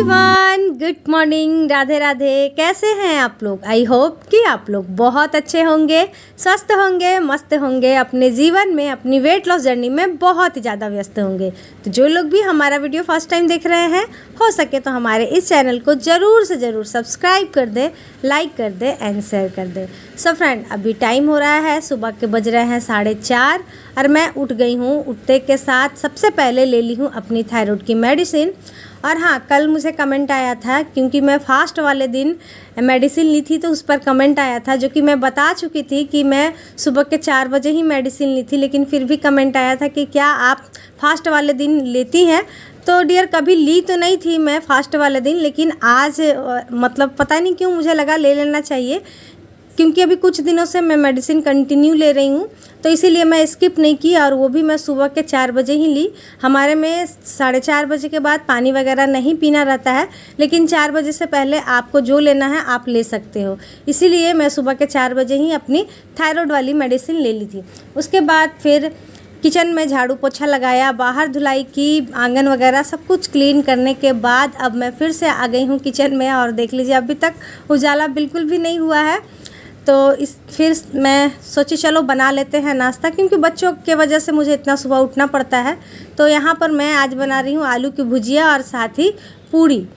Everyone, good morning, Radhe Radhe. कैसे हैं आप लोग? आई होप कि आप लोग बहुत अच्छे होंगे, स्वस्थ होंगे, मस्त होंगे, अपने जीवन में अपनी वेट लॉस जर्नी में बहुत ही ज़्यादा व्यस्त होंगे। तो जो लोग भी हमारा वीडियो फर्स्ट टाइम देख रहे हैं, हो सके तो हमारे इस चैनल को ज़रूर से ज़रूर सब्सक्राइब कर दें, लाइक कर दें एंड शेयर कर दें। सो फ्रेंड, अभी टाइम हो रहा है, सुबह के बज रहे हैं 4:30 और मैं उठ गई हूँ। उठते के साथ सबसे पहले ले ली हूँ अपनी थायराइड की मेडिसिन। और हाँ, कल मुझे कमेंट आया था, क्योंकि मैं फास्ट वाले दिन मेडिसिन ली थी तो उस पर कमेंट आया था, जो कि मैं बता चुकी थी कि मैं सुबह के 4 बजे ही मेडिसिन ली थी, लेकिन फिर भी कमेंट आया था कि क्या आप फास्ट वाले दिन लेती हैं। तो डियर, कभी ली तो नहीं थी मैं फास्ट वाले दिन, लेकिन आज मतलब पता नहीं क्यों मुझे लगा ले लेना चाहिए, क्योंकि अभी कुछ दिनों से मैं मेडिसिन कंटिन्यू ले रही हूँ, तो इसीलिए मैं स्किप नहीं की। और वो भी मैं सुबह के 4 बजे ही ली। हमारे में 4:30 बजे के बाद पानी वगैरह नहीं पीना रहता है, लेकिन 4 बजे से पहले आपको जो लेना है आप ले सकते हो। इसीलिए मैं सुबह के 4 बजे ही अपनी थायराइड वाली मेडिसिन ले ली थी। उसके बाद फिर किचन में झाड़ू पोछा लगाया, बाहर धुलाई की, आंगन वगैरह सब कुछ क्लीन करने के बाद अब मैं फिर से आ गई हूँ किचन में। और देख लीजिए, अभी तक उजाला बिल्कुल भी नहीं हुआ है। तो फिर मैं सोची चलो बना लेते हैं नाश्ता, क्योंकि बच्चों के वजह से मुझे इतना सुबह उठना पड़ता है। तो यहाँ पर मैं आज बना रही हूँ आलू की भुजिया और साथ ही पूड़ी।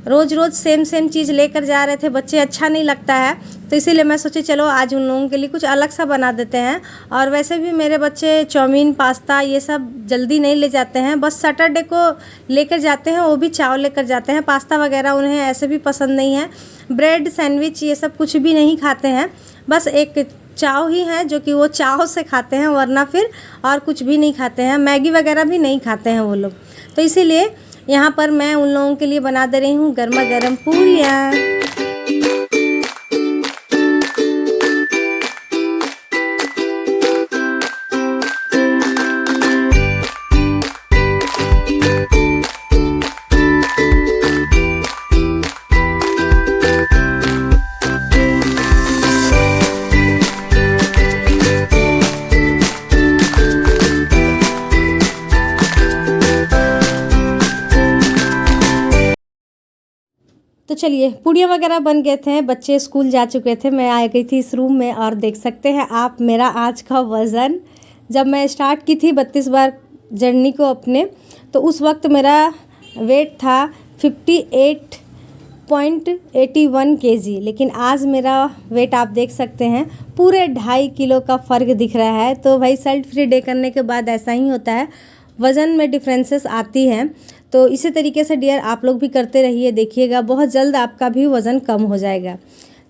रोज़ रोज़ सेम चीज़ लेकर जा रहे थे बच्चे, अच्छा नहीं लगता है, तो इसीलिए मैं सोची चलो आज उन लोगों के लिए कुछ अलग सा बना देते हैं। और वैसे भी मेरे बच्चे चाउमीन, पास्ता ये सब जल्दी नहीं ले जाते हैं, बस सैटरडे को लेकर जाते हैं, वो भी चावल लेकर जाते हैं। पास्ता वगैरह उन्हें ऐसे भी पसंद नहीं है। ब्रेड, सैंडविच ये सब कुछ भी नहीं खाते हैं, बस एक चाव ही है जो कि वो चाव से खाते हैं, वरना फिर और कुछ भी नहीं खाते हैं। मैगी वगैरह भी नहीं खाते हैं वो लोग। तो इसीलिए यहाँ पर मैं उन लोगों के लिए बना दे रही हूँ गर्मा गर्म पूरियाँ। तो चलिए, पूड़ियाँ वगैरह बन गए थे, बच्चे स्कूल जा चुके थे, मैं आ गई थी इस रूम में। और देख सकते हैं आप मेरा आज का वज़न। जब मैं स्टार्ट की थी 32 बार जर्नी को अपने, तो उस वक्त मेरा वेट था 58.81 kg, लेकिन आज मेरा वेट आप देख सकते हैं पूरे 2.5 किलो का फ़र्क दिख रहा है। तो भाई, सेल्ट फ्री डे करने के बाद ऐसा ही होता है, वज़न में डिफरेंसेस आती हैं। तो इसी तरीके से डियर आप लोग भी करते रहिए, देखिएगा बहुत जल्द आपका भी वज़न कम हो जाएगा।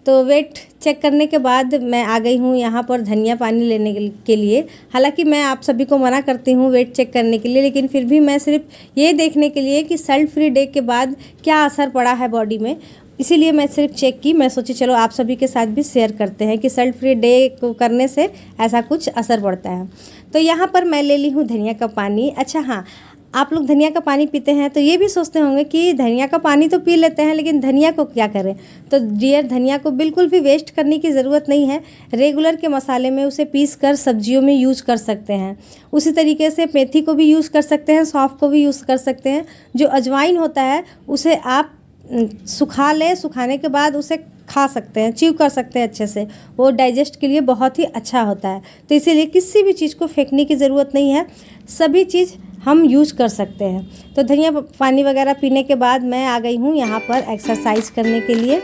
तो वेट चेक करने के बाद मैं आ गई हूँ यहाँ पर धनिया पानी लेने के लिए। हालांकि मैं आप सभी को मना करती हूँ वेट चेक करने के लिए, लेकिन फिर भी मैं सिर्फ ये देखने के लिए कि सेल्ट फ्री डे के बाद क्या असर पड़ा है बॉडी में, इसीलिए मैं सिर्फ चेक की। मैं सोची चलो आप सभी के साथ भी शेयर करते हैं कि सेल्ट फ्री डे को करने से ऐसा कुछ असर पड़ता है। तो यहाँ पर मैं ले ली हूँ धनिया का पानी। अच्छा हाँ, आप लोग धनिया का पानी पीते हैं तो ये भी सोचते होंगे कि धनिया का पानी तो पी लेते हैं, लेकिन धनिया को क्या करें। तो डियर, धनिया को बिल्कुल भी वेस्ट करने की ज़रूरत नहीं है। रेगुलर के मसाले में उसे पीस कर सब्जियों में यूज़ कर सकते हैं। उसी तरीके से मेथी को भी यूज़ कर सकते हैं, सौंफ को भी यूज़ कर सकते हैं। जो अजवाइन होता है उसे आप सुखा लें, सुखाने के बाद उसे खा सकते हैं, च्यू कर सकते हैं अच्छे से, वो डाइजेस्ट के लिए बहुत ही अच्छा होता है। तो इसीलिए किसी भी चीज़ को फेंकने की ज़रूरत नहीं है, सभी चीज़ हम यूज़ कर सकते हैं। तो धनिया पानी वगैरह पीने के बाद मैं आ गई हूँ यहाँ पर एक्सरसाइज करने के लिए।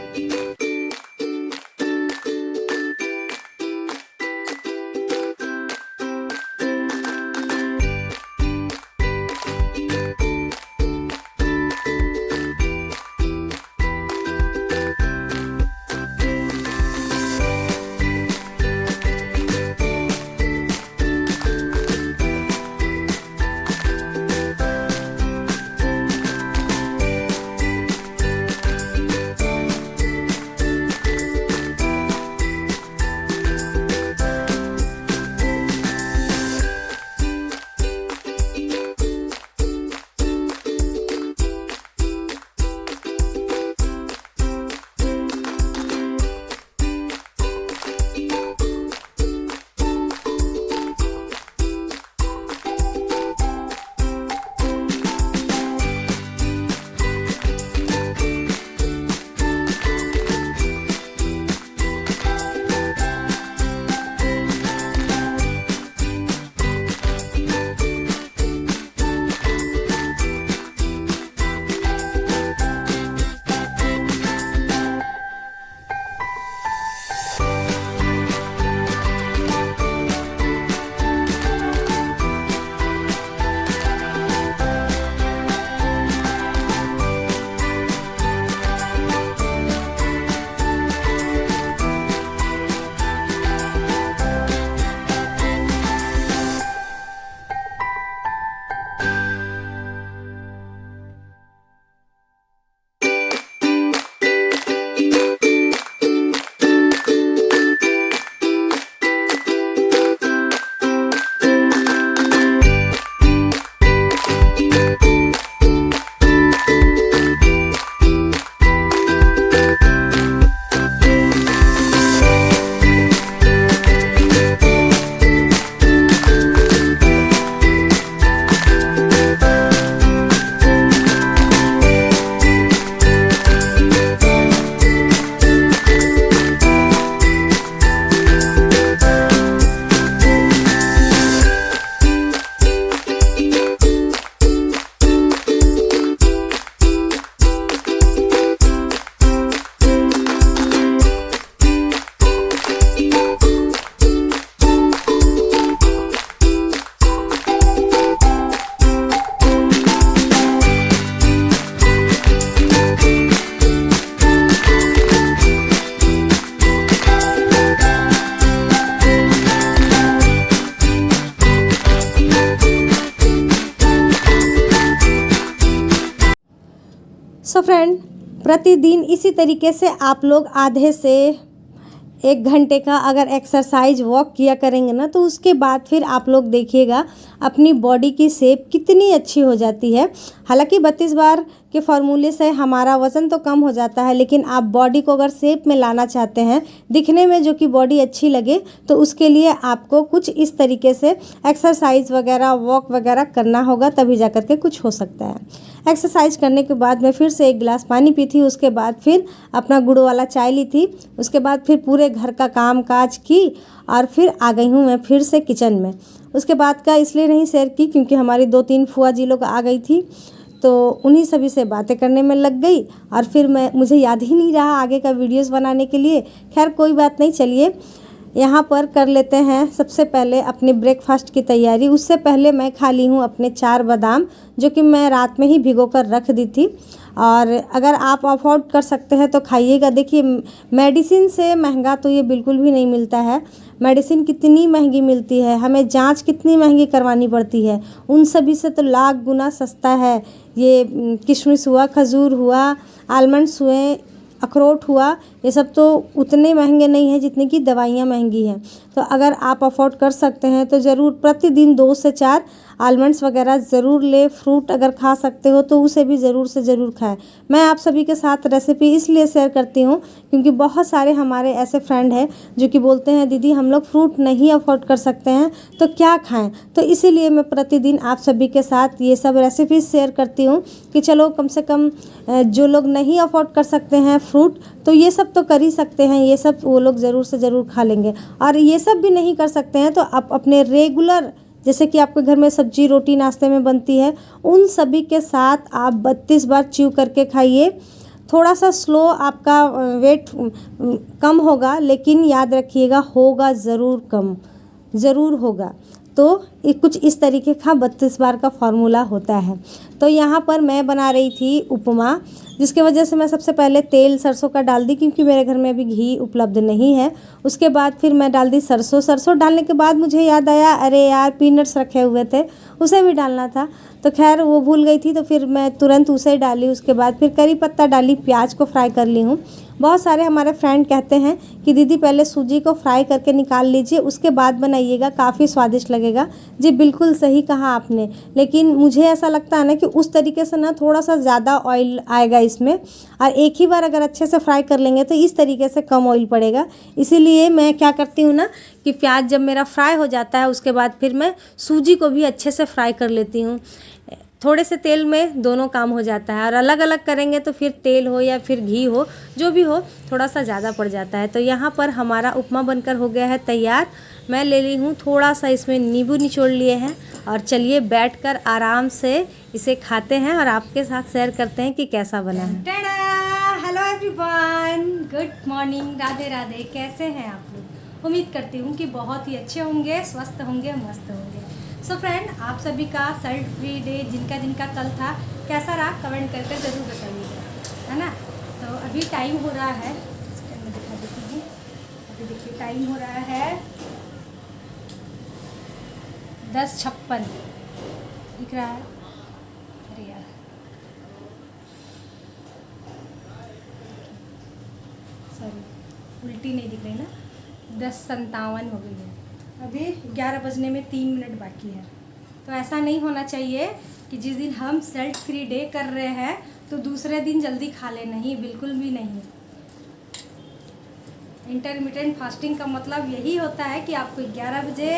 फ्रेंड, प्रतिदिन इसी तरीके से आप लोग आधे से 1 घंटे का अगर एक्सरसाइज वॉक किया करेंगे ना, तो उसके बाद फिर आप लोग देखिएगा अपनी बॉडी की शेप कितनी अच्छी हो जाती है। हालांकि 32 बार के फार्मूले से हमारा वज़न तो कम हो जाता है, लेकिन आप बॉडी को अगर शेप में लाना चाहते हैं, दिखने में जो कि बॉडी अच्छी लगे, तो उसके लिए आपको कुछ इस तरीके से एक्सरसाइज वगैरह वॉक वगैरह करना होगा, तभी जा कर के कुछ हो सकता है। एक्सरसाइज करने के बाद मैं फिर से 1 गिलास पानी पी थी, उसके बाद फिर अपना गुड़ वाला चाय ली थी, उसके बाद फिर पूरे घर का काम काज की और फिर आ गई हूँ मैं फिर से किचन में। उसके बाद का इसलिए नहीं शेयर की क्योंकि हमारी 2-3 फुआ जी लोग आ गई थी, तो उन्हीं सभी से बातें करने में लग गई और फिर मुझे याद ही नहीं रहा आगे का वीडियोस बनाने के लिए। खैर कोई बात नहीं, चलिए यहाँ पर कर लेते हैं सबसे पहले अपने ब्रेकफास्ट की तैयारी। उससे पहले मैं खा ली हूँ अपने 4 बादाम, जो कि मैं रात में ही भिगो कर रख दी थी। और अगर आप अफोर्ड कर सकते हैं तो खाइएगा। देखिए, मेडिसिन से महंगा तो ये बिल्कुल भी नहीं मिलता है। मेडिसिन कितनी महंगी मिलती है, हमें जांच कितनी महंगी करवानी पड़ती है, उन सभी से तो लाख गुना सस्ता है। ये किशमिश हुआ, खजूर हुआ, आलमंड्स हुए, अखरोट हुआ, ये सब तो उतने महंगे नहीं हैं जितनी कि दवाइयाँ महंगी हैं। तो अगर आप अफोर्ड कर सकते हैं तो ज़रूर प्रतिदिन 2 से 4 आलमंड्स वगैरह ज़रूर ले। फ्रूट अगर खा सकते हो तो उसे भी ज़रूर से ज़रूर खाएं। मैं आप सभी के साथ रेसिपी इसलिए शेयर करती हूँ क्योंकि बहुत सारे हमारे ऐसे फ्रेंड हैं जो कि बोलते हैं दीदी हम लोग फ्रूट नहीं अफोर्ड कर सकते हैं तो क्या खाएं। तो इसीलिए मैं प्रतिदिन आप सभी के साथ ये सब रेसिपी शेयर करती हूँ कि चलो कम से कम जो लोग नहीं अफोर्ड कर सकते हैं फ्रूट, तो ये सब तो कर ही सकते हैं, ये सब वो लोग ज़रूर से ज़रूर खा लेंगे। और ये सब भी नहीं कर सकते हैं तो आप अपने रेगुलर, जैसे कि आपके घर में सब्जी रोटी नाश्ते में बनती है, उन सभी के साथ आप 32 बार च्यू करके खाइए। थोड़ा सा स्लो आपका वेट कम होगा, लेकिन याद रखिएगा होगा ज़रूर कम, ज़रूर होगा। तो कुछ इस तरीके का 32 बार का फार्मूला होता है। तो यहाँ पर मैं बना रही थी उपमा, जिसके वजह से मैं सबसे पहले तेल सरसों का डाल दी क्योंकि मेरे घर में अभी घी उपलब्ध नहीं है। उसके बाद फिर मैं डाल दी सरसों डालने के बाद मुझे याद आया अरे यार पीनट्स रखे हुए थे, उसे भी डालना था। तो खैर वो भूल गई थी, तो फिर मैं तुरंत उसे डाली। उसके बाद फिर करी पत्ता डाली, प्याज को फ्राई कर ली हूँ। बहुत सारे हमारे फ्रेंड कहते हैं कि दीदी पहले सूजी को फ्राई करके निकाल लीजिए, उसके बाद बनाइएगा, काफ़ी स्वादिष्ट लगेगा। जी बिल्कुल सही कहा आपने, लेकिन मुझे ऐसा लगता है ना कि उस तरीके से ना थोड़ा सा ज़्यादा ऑयल आएगा इसमें, और एक ही बार अगर अच्छे से फ्राई कर लेंगे तो इस तरीके से कम ऑयल पड़ेगा। इसीलिए मैं क्या करती हूँ ना कि प्याज जब मेरा फ्राई हो जाता है उसके बाद फिर मैं सूजी को भी अच्छे से फ्राई कर लेती हूँ। थोड़े से तेल में दोनों काम हो जाता है, और अलग अलग करेंगे तो फिर तेल हो या फिर घी हो, जो भी हो, थोड़ा सा ज़्यादा पड़ जाता है। तो यहाँ पर हमारा उपमा बनकर हो गया है तैयार। मैं ले ली हूँ थोड़ा सा, इसमें नींबू निचोड़ लिए हैं, और चलिए बैठकर आराम से इसे खाते हैं और आपके साथ शेयर करते हैं कि कैसा बना है। Hello everyone, good morning, Radhe Radhe. कैसे हैं आप लोग? उम्मीद करती हूँ कि बहुत ही अच्छे होंगे, स्वस्थ होंगे, मस्त होंगे। सो फ्रेंड, आप सभी का सल्ट फ्री डे जिनका जिनका कल था कैसा रहा कमेंट करके ज़रूर बताइएगा, है ना। तो अभी टाइम हो रहा है, मैं दिखा देती हूँ। अभी देखिए टाइम हो रहा है 10:56 दिख रहा है। अरे यार, सॉरी उल्टी नहीं दिख रही ना, 10:57 हो गई है। अभी 11 बजने में 3 मिनट बाकी है। तो ऐसा नहीं होना चाहिए कि जिस दिन हम सल्ट फ्री डे कर रहे हैं तो दूसरे दिन जल्दी खा ले, नहीं, बिल्कुल भी नहीं। इंटरमिटेंट फास्टिंग का मतलब यही होता है कि आपको 11 बजे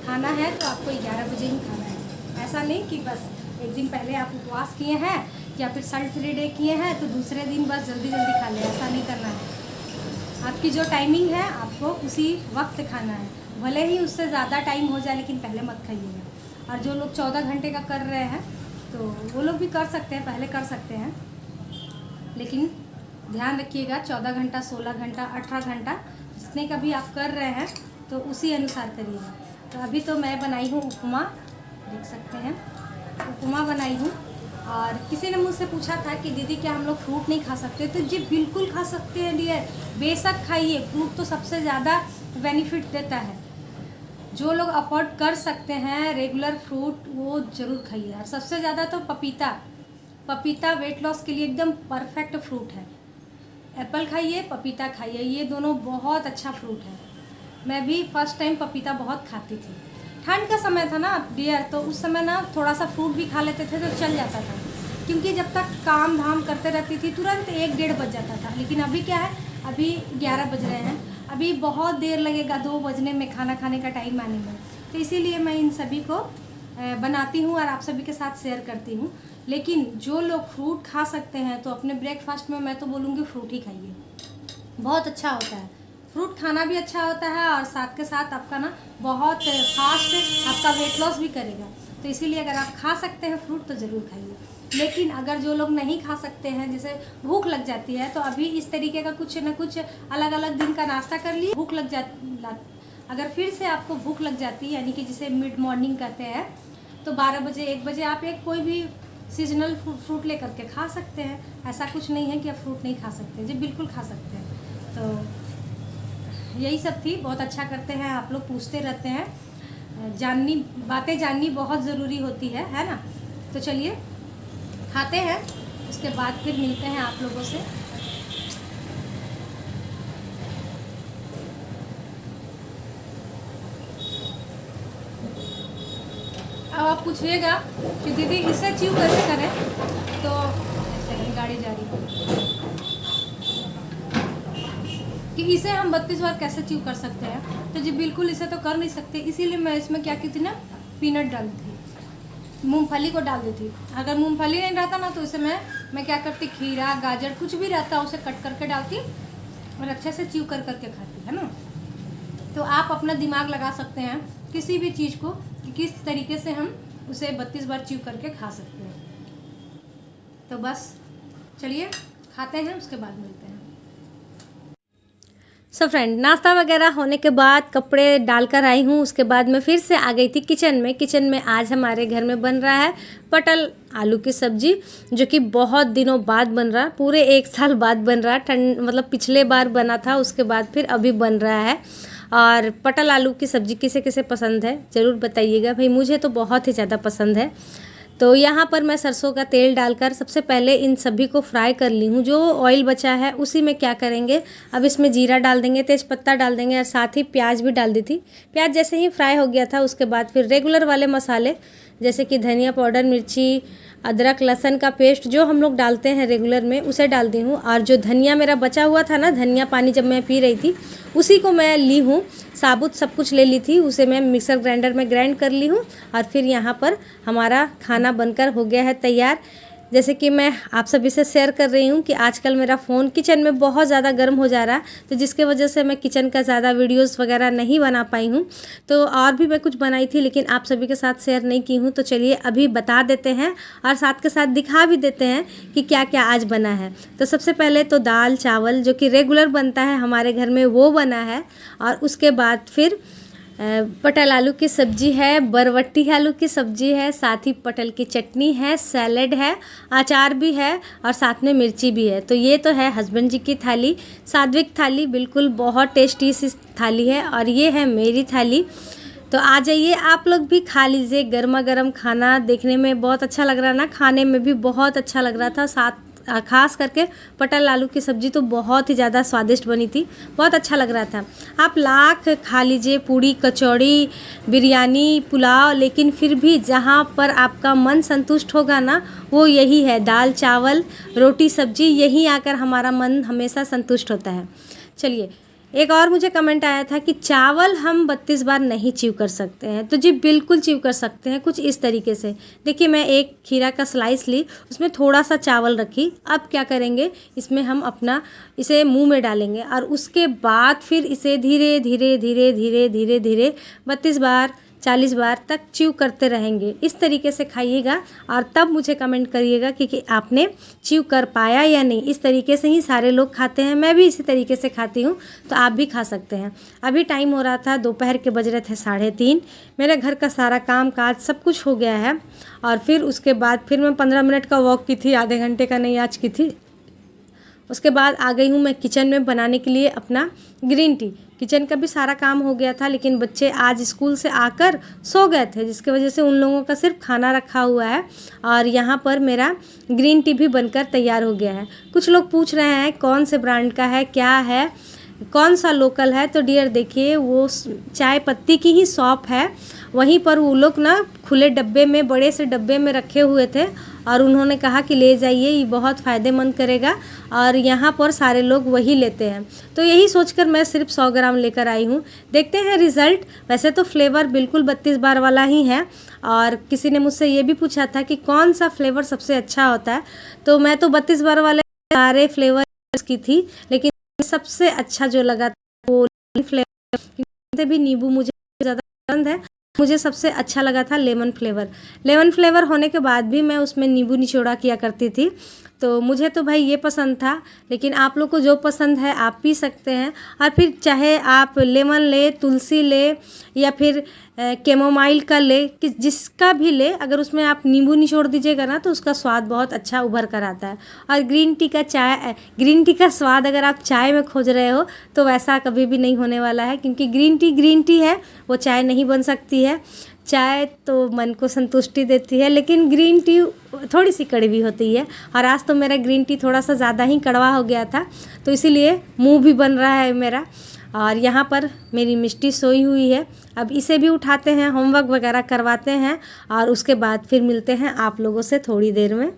खाना है तो आपको 11 बजे ही खाना है। ऐसा नहीं कि बस एक दिन पहले आप उपवास किए हैं या फिर सल्ट फ्री डे किए हैं तो दूसरे दिन बस जल्दी जल्दी खा लें, ऐसा नहीं करना है। आपकी जो टाइमिंग है आपको उसी वक्त खाना है, भले ही उससे ज़्यादा टाइम हो जाए, लेकिन पहले मत खाइएगा। और जो लोग 14 घंटे का कर रहे हैं तो वो लोग भी कर सकते हैं, पहले कर सकते हैं, लेकिन ध्यान रखिएगा 14 घंटा, 16 घंटा, 18 घंटा जितने का भी आप कर रहे हैं तो उसी अनुसार करिएगा। तो अभी तो मैं बनाई हूँ उपमा, देख सकते हैं उपमा बनाई हूँ। और किसी ने मुझसे पूछा था कि दीदी क्या हम लोग फ्रूट नहीं खा सकते, तो जी बिल्कुल खा सकते हैं डियर, बेशक खाइए। फ्रूट तो सबसे ज़्यादा बेनिफिट देता है। जो लोग अफोर्ड कर सकते हैं रेगुलर फ्रूट वो ज़रूर खाइए। और सबसे ज़्यादा तो पपीता, पपीता वेट लॉस के लिए एकदम परफेक्ट फ्रूट है। एप्पल खाइए, पपीता खाइए, ये दोनों बहुत अच्छा फ्रूट है। मैं भी फर्स्ट टाइम पपीता बहुत खाती थी। ठंड का समय था ना डियर, तो उस समय ना थोड़ा सा फ्रूट भी खा लेते थे तो चल जाता था, क्योंकि जब तक काम धाम करते रहती थी तुरंत 1-1:30 बज जाता था। लेकिन अभी क्या है, अभी 11 बज रहे हैं, अभी बहुत देर लगेगा 2 बजने में खाना खाने का टाइम आने में। तो इसीलिए मैं इन सभी को बनाती हूँ और आप सभी के साथ शेयर करती हूँ। लेकिन जो लोग फ्रूट खा सकते हैं तो अपने ब्रेकफास्ट में मैं तो बोलूँगी फ्रूट ही खाइए, बहुत अच्छा होता है। फ्रूट खाना भी अच्छा होता है और साथ के साथ आपका ना बहुत फास्ट आपका वेट लॉस भी करेगा। तो इसीलिए अगर आप खा सकते हैं फ्रूट तो ज़रूर खाइए। लेकिन अगर जो लोग नहीं खा सकते हैं, जैसे भूख लग जाती है, तो अभी इस तरीके का कुछ ना कुछ अलग अलग दिन का नाश्ता कर लिए। भूख लग अगर फिर से आपको भूख लग जाती है, यानी कि जिसे मिड मॉर्निंग कहते हैं, तो 12 बजे 1 बजे आप एक कोई भी सीजनल फ्रूट लेकर के खा सकते हैं। ऐसा कुछ नहीं है कि आप फ्रूट नहीं खा सकते, जी बिल्कुल खा सकते हैं। तो यही सब थी। बहुत अच्छा करते हैं आप लोग, पूछते रहते हैं, बातें जाननी बहुत ज़रूरी होती है ना। तो चलिए खाते हैं, उसके बाद फिर मिलते हैं आप लोगों से। अब आप पूछिएगा कि दीदी इसे च्यू कैसे करें, तो गाड़ी जा रही है कि इसे हम 32 बार कैसे च्यू कर सकते हैं। तो जी बिल्कुल इसे तो कर नहीं सकते, इसीलिए मैं इसमें क्या की थी ना, पीनट डाली थी, मूंगफली को डाल दी थी। अगर मूंगफली नहीं रहता ना तो इसे मैं क्या करती, खीरा गाजर कुछ भी रहता उसे कट करके डालती और अच्छे से च्यू कर करके खाती, है ना। तो आप अपना दिमाग लगा सकते हैं किसी भी चीज़ को कि किस तरीके से हम उसे 32 बार च्यू करके खा सकते हैं। तो बस चलिए खाते हैं, उसके बाद मिलते हैं। सो फ्रेंड, नाश्ता वगैरह होने के बाद कपड़े डालकर आई हूँ, उसके बाद मैं फिर से आ गई थी किचन में। आज हमारे घर में बन रहा है पटल आलू की सब्ज़ी, जो कि बहुत दिनों बाद बन रहा, पूरे 1 साल बाद बन रहा। ठंड मतलब पिछले बार बना था, उसके बाद फिर अभी बन रहा है। और पटल आलू की सब्ज़ी किसे किसे पसंद है ज़रूर बताइएगा भाई, मुझे तो बहुत ही ज़्यादा पसंद है। तो यहाँ पर मैं सरसों का तेल डालकर सबसे पहले इन सभी को फ्राई कर ली हूँ। जो ऑयल बचा है उसी में क्या करेंगे, अब इसमें जीरा डाल देंगे, तेज़पत्ता डाल देंगे और साथ ही प्याज भी डाल दी थी। प्याज जैसे ही फ्राई हो गया था, उसके बाद फिर रेगुलर वाले मसाले जैसे कि धनिया पाउडर, मिर्ची, अदरक लहसुन का पेस्ट जो हम लोग डालते हैं रेगुलर में, उसे डाल दी हूँ। और जो धनिया मेरा बचा हुआ था ना, धनिया पानी जब मैं पी रही थी, उसी को मैं ली हूँ, साबुत सब कुछ ले ली थी, उसे मैं मिक्सर ग्राइंडर में ग्राइंड कर ली हूँ। और फिर यहाँ पर हमारा खाना बनकर हो गया है तैयार। जैसे कि मैं आप सभी से शेयर कर रही हूँ कि आजकल मेरा फ़ोन किचन में बहुत ज़्यादा गर्म हो जा रहा है, तो जिसके वजह से मैं किचन का ज़्यादा वीडियोस वगैरह नहीं बना पाई हूँ। तो और भी मैं कुछ बनाई थी, लेकिन आप सभी के साथ शेयर नहीं की हूँ। तो चलिए अभी बता देते हैं और साथ के साथ दिखा भी देते हैं कि क्या क्या आज बना है। तो सबसे पहले तो दाल चावल जो कि रेगुलर बनता है हमारे घर में, वो बना है। और उसके बाद फिर पटल आलू की सब्ज़ी है, बरबट्टी आलू की सब्ज़ी है, साथ ही पटल की चटनी है, सैलेड है, अचार भी है और साथ में मिर्ची भी है। तो ये तो है हस्बैंड जी की थाली, सात्विक थाली, बिल्कुल बहुत टेस्टी सी थाली है। और ये है मेरी थाली। तो आ जाइए आप लोग भी खा लीजिए, गर्मा गर्म खाना देखने में बहुत अच्छा लग रहा ना, खाने में भी बहुत अच्छा लग रहा था। साथ खास करके पटल आलू की सब्ज़ी तो बहुत ही ज़्यादा स्वादिष्ट बनी थी, बहुत अच्छा लग रहा था। आप लाख खा लीजिए पूड़ी कचौड़ी बिरयानी पुलाव, लेकिन फिर भी जहाँ पर आपका मन संतुष्ट होगा ना, वो यही है, दाल चावल रोटी सब्ज़ी, यहीं आकर हमारा मन हमेशा संतुष्ट होता है। चलिए, एक और मुझे कमेंट आया था कि चावल हम 32 बार नहीं च्यू कर सकते हैं। तो जी बिल्कुल च्यू कर सकते हैं, कुछ इस तरीके से। देखिए मैं एक खीरा का स्लाइस ली, उसमें थोड़ा सा चावल रखी। अब क्या करेंगे, इसमें हम अपना इसे मुंह में डालेंगे और उसके बाद फिर इसे धीरे धीरे धीरे धीरे धीरे धीरे 32 बार 40 बार तक च्यू करते रहेंगे। इस तरीके से खाइएगा और तब मुझे कमेंट करिएगा कि आपने च्यू कर पाया या नहीं। इस तरीके से ही सारे लोग खाते हैं, मैं भी इसी तरीके से खाती हूँ, तो आप भी खा सकते हैं। अभी टाइम हो रहा था, दोपहर के बज रहे थे 3:30। मेरे घर का सारा काम काज सब कुछ हो गया है। और फिर उसके बाद फिर मैं 15 मिनट का वॉक की थी, आधे घंटे का नहीं आज की थी। उसके बाद आ गई हूँ मैं किचन में बनाने के लिए अपना ग्रीन टी। किचन का भी सारा काम हो गया था, लेकिन बच्चे आज स्कूल से आकर सो गए थे, जिसकी वजह से उन लोगों का सिर्फ खाना रखा हुआ है और यहाँ पर मेरा ग्रीन टी भी बनकर तैयार हो गया है। कुछ लोग पूछ रहे हैं कौन से ब्रांड का है, क्या है, कौन सा लोकल है। तो डियर देखिए, वो चाय पत्ती की ही शॉप है, वहीं पर वो लोग ना खुले डब्बे में, बड़े से डब्बे में रखे हुए थे और उन्होंने कहा कि ले जाइए, ये बहुत फ़ायदेमंद करेगा और यहाँ पर सारे लोग वही लेते हैं। तो यही सोचकर मैं सिर्फ 100 ग्राम लेकर आई हूँ। देखते हैं रिज़ल्ट। वैसे तो फ्लेवर बिल्कुल 32 बार वाला ही है और किसी ने मुझसे ये भी पूछा था कि कौन सा फ्लेवर सबसे अच्छा होता है, तो मैं तो 32 बार वाले सारे फ्लेवर की थी, लेकिन सबसे अच्छा जो लगा वो फ्लेवर भी, नींबू मुझे ज़्यादा पसंद है, मुझे सबसे अच्छा लगा था लेमन फ्लेवर। लेमन फ्लेवर होने के बाद भी मैं उसमें नींबू निचोड़ा किया करती थी, तो मुझे तो भाई ये पसंद था, लेकिन आप लोग को जो पसंद है आप पी सकते हैं। और फिर चाहे आप लेमन ले, तुलसी ले या फिर कैमोमाइल का ले, कि जिसका भी ले, अगर उसमें आप नींबू निचोड़ दीजिएगा ना तो उसका स्वाद बहुत अच्छा उभर कर आता है। और ग्रीन टी का स्वाद अगर आप चाय में खोज रहे हो तो वैसा कभी भी नहीं होने वाला है, क्योंकि ग्रीन टी है, वो चाय नहीं बन सकती है। चाय तो मन को संतुष्टि देती है, लेकिन ग्रीन टी थोड़ी सी कड़वी होती है और आज तो मेरा ग्रीन टी थोड़ा सा ज़्यादा ही कड़वा हो गया था, तो इसीलिए मुंह भी बन रहा है मेरा। और यहाँ पर मेरी मिष्टी सोई हुई है, अब इसे भी उठाते हैं, होमवर्क वगैरह करवाते हैं और उसके बाद फिर मिलते हैं आप लोगों से थोड़ी देर में।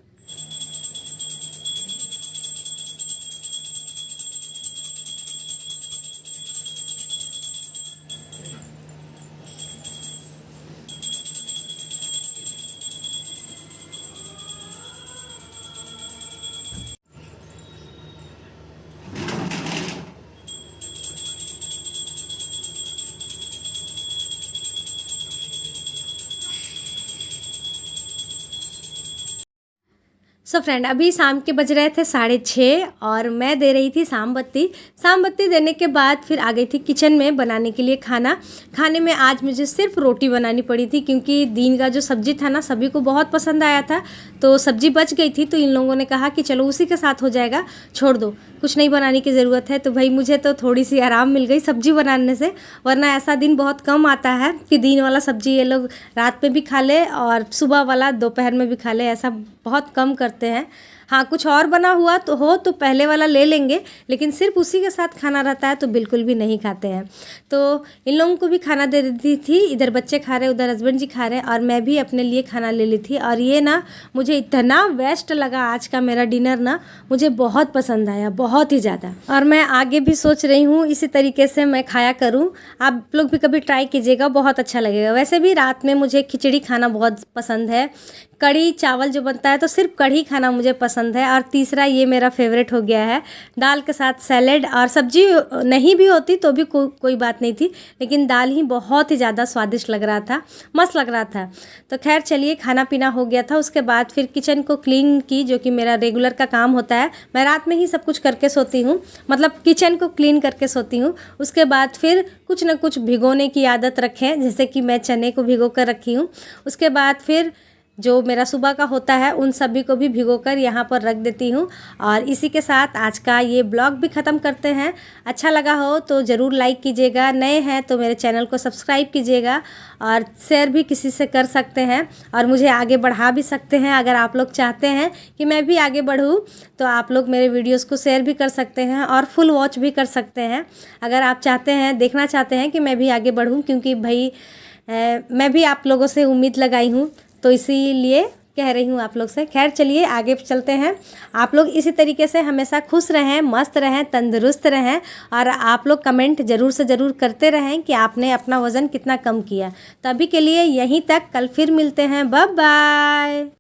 सो फ्रेंड, अभी शाम के बज रहे थे 6:30 और मैं दे रही थी शाम बत्ती देने के बाद फिर आ गई थी किचन में बनाने के लिए खाना। खाने में आज मुझे सिर्फ रोटी बनानी पड़ी थी, क्योंकि दिन का जो सब्जी था ना सभी को बहुत पसंद आया था, तो सब्जी बच गई थी, तो इन लोगों ने कहा कि चलो उसी के साथ हो जाएगा, छोड़ दो, कुछ नहीं बनाने की ज़रूरत है। तो भाई मुझे तो थोड़ी सी आराम मिल गई सब्जी बनाने से, वरना ऐसा दिन बहुत कम आता है कि दिन वाला सब्जी ये लोग रात में भी खा ले और सुबह वाला दोपहर में भी खा ले, ऐसा बहुत कम करते हैं। हाँ, कुछ और बना हुआ तो पहले वाला ले लेंगे, लेकिन सिर्फ उसी के साथ खाना रहता है तो बिल्कुल भी नहीं खाते हैं। तो इन लोगों को भी खाना दे दी थी, इधर बच्चे खा रहे, उधर हस्बैंड जी खा रहे, और मैं भी अपने लिए खाना ले ली थी। और ये ना मुझे इतना बेस्ट लगा आज का मेरा डिनर ना, मुझे बहुत पसंद आया, बहुत ही ज़्यादा। और मैं आगे भी सोच रही हूँ इसी तरीके से मैं खाया करूँ, आप लोग भी कभी ट्राई कीजिएगा, बहुत अच्छा लगेगा। वैसे भी रात में मुझे खिचड़ी खाना बहुत पसंद है, कढ़ी चावल जो बनता है तो सिर्फ कढ़ी खाना मुझे पसंद है। और तीसरा ये मेरा फेवरेट हो गया है, दाल के साथ सैलेड, और सब्जी नहीं भी होती तो भी कोई बात नहीं थी, लेकिन दाल ही बहुत ही ज़्यादा स्वादिष्ट लग रहा था, मस्त लग रहा था। तो खैर चलिए, खाना पीना हो गया था, उसके बाद फिर किचन को क्लीन की, जो कि मेरा रेगुलर का काम होता है। मैं रात में ही सब कुछ करके सोती हूँ, मतलब किचन को क्लीन करके सोती हूँ। उसके बाद फिर कुछ ना कुछ भिगोने की आदत रखें, जैसे कि मैं चने को भिगो कर रखी हूँ। उसके बाद फिर जो मेरा सुबह का होता है उन सभी को भी भिगोकर यहाँ पर रख देती हूँ। और इसी के साथ आज का ये ब्लॉग भी ख़त्म करते हैं। अच्छा लगा हो तो ज़रूर लाइक कीजिएगा, नए हैं तो मेरे चैनल को सब्सक्राइब कीजिएगा और शेयर भी किसी से कर सकते हैं और मुझे आगे बढ़ा भी सकते हैं। अगर आप लोग चाहते हैं कि मैं भी आगे बढ़ूँ तो आप लोग मेरे वीडियोज़ को शेयर भी कर सकते हैं और फुल वॉच भी कर सकते हैं, अगर आप चाहते हैं, देखना चाहते हैं कि मैं भी आगे बढ़ूँ, क्योंकि भाई मैं भी आप लोगों से उम्मीद लगाई हूँ, तो इसीलिए कह रही हूँ आप लोग से। खैर चलिए आगे चलते हैं। आप लोग इसी तरीके से हमेशा खुश रहें, मस्त रहें, तंदुरुस्त रहें और आप लोग कमेंट ज़रूर से ज़रूर करते रहें कि आपने अपना वज़न कितना कम किया। तो अभी के लिए यहीं तक, कल फिर मिलते हैं, बाय बाय।